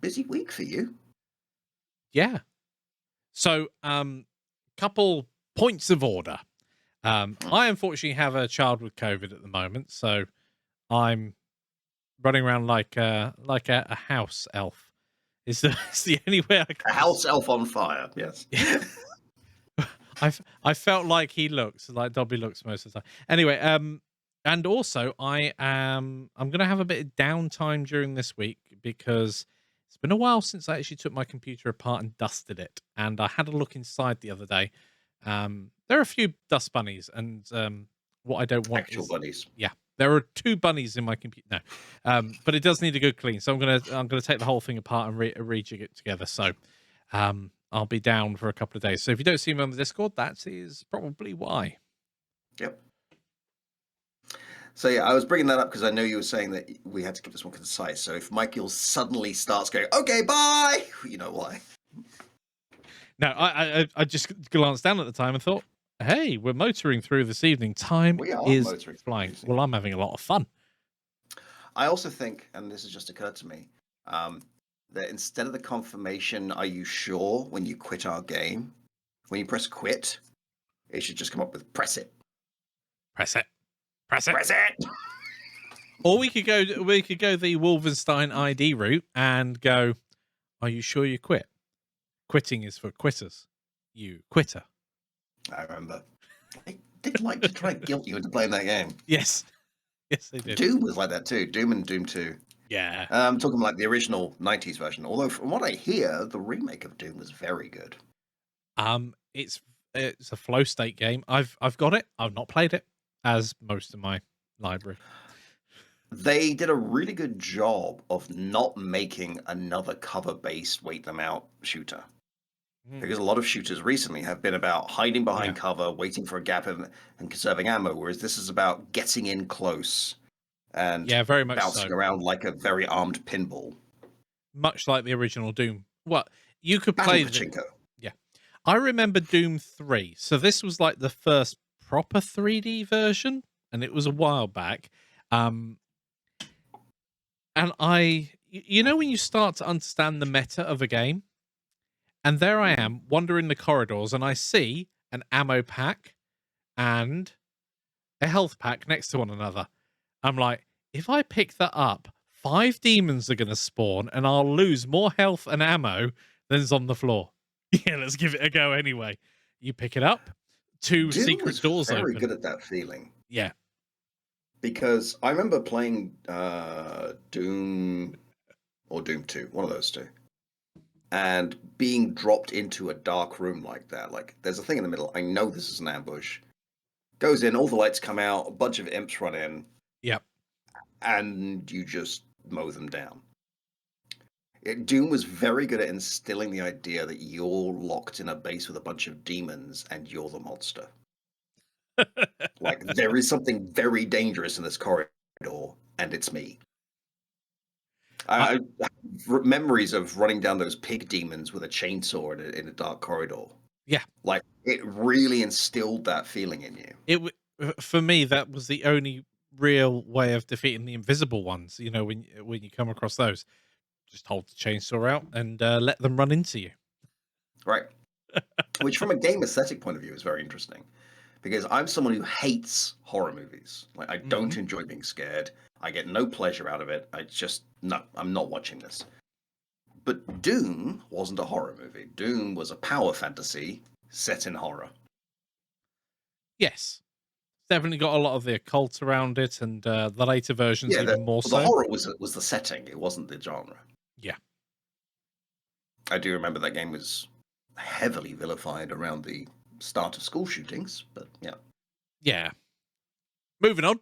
busy week for you. Yeah. So, couple points of order. Mm. I unfortunately have a child with COVID at the moment, so I'm running around like a house elf. Is the is the only way I can A house elf on fire. Yes. I felt like he looks like Dobby looks most of the time. Anyway, and also I'm gonna have a bit of downtime during this week because it's been a while since I actually took my computer apart and dusted it. And I had a look inside the other day. There are a few dust bunnies, and what I don't want Actual is bunnies. yeah, there are two bunnies in my computer. No, but it does need a good clean. So I'm gonna take the whole thing apart and rejig it together. So I'll be down for a couple of days. So if you don't see me on the Discord, that is probably why. Yep. So yeah, I was bringing that up because I know you were saying that we had to keep this one concise. So if Michael suddenly starts going, "Okay, bye," you know why. No, I just glanced down at the time and thought, hey, we're motoring through this evening. Time We are is motoring through flying. music. Well, I'm having a lot of fun. I also think, and this has just occurred to me, um, that instead of the confirmation, "Are you sure?" when you quit our game, when you press quit, it should just come up with "Press it, Press it. Press it. press it." Or we could go the Wolfenstein ID route and go, are you sure you quit? Quitting is for quitters. You quitter. I remember. They did like to try and guilt you into playing that game. Yes. Yes, they did. Doom was like that too. Doom and Doom 2. Yeah. I'm talking like the original 90s version. Although from what I hear, the remake of Doom was very good. It's a flow state game. I've got it. I've not played it, as most of my library. They did a really good job of not making another cover-based wait them out shooter. Because a lot of shooters recently have been about hiding behind Yeah. cover, waiting for a gap and conserving ammo, whereas this is about getting in close and Yeah, very much bouncing so. around like a very armed pinball. Much like the original Doom. What you could Battle play Pachinko. yeah. I remember Doom 3. So this was like the first proper 3D version, and it was a while back. And you know when you start to understand the meta of a game, and there I Mhm. am wandering the corridors, and I see an ammo pack and a health pack next to one another. I'm like, if I pick that up, 5 demons are going to spawn, and I'll lose more health and ammo than's on the floor. Yeah, let's give it a go anyway. You pick it up, 2 Doom was secret doors very open. good at that feeling. Yeah. Because I remember playing Doom or Doom 2, one of those two, and being dropped into a dark room like that. Like, there's a thing in the middle. I know this is an ambush. Goes in, all the lights come out, a bunch of imps run in, Yep. and you just mow them down. Doom was very good at instilling the idea that you're locked in a base with a bunch of demons and you're the monster. Like, there is something very dangerous in this corridor, and it's me. I, I have memories of running down those pig demons with a chainsaw in a dark corridor. yeah. Like, it really instilled that feeling in you. For me, that was the only real way of defeating the invisible ones. You know, when you come across those, just hold the chainsaw out and let them run into you. Right. Which, from a game aesthetic point of view, is very interesting. Because I'm someone who hates horror movies. Like, I Hmm. don't enjoy being scared. I get no pleasure out of it. I just, no, I'm not watching this. But Doom wasn't a horror movie. Doom was a power fantasy set in horror. Yes, definitely got a lot of the occult around it, and the later versions Yeah, even more the so. horror was the setting. It wasn't the genre. Yeah. I do remember that game was heavily vilified around the start of school shootings, but yeah. Yeah. Moving on.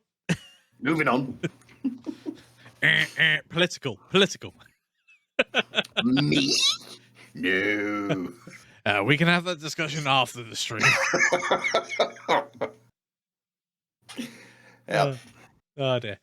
Moving on. Political. Me? No. We can have that discussion after the stream. Yeah. Oh dear.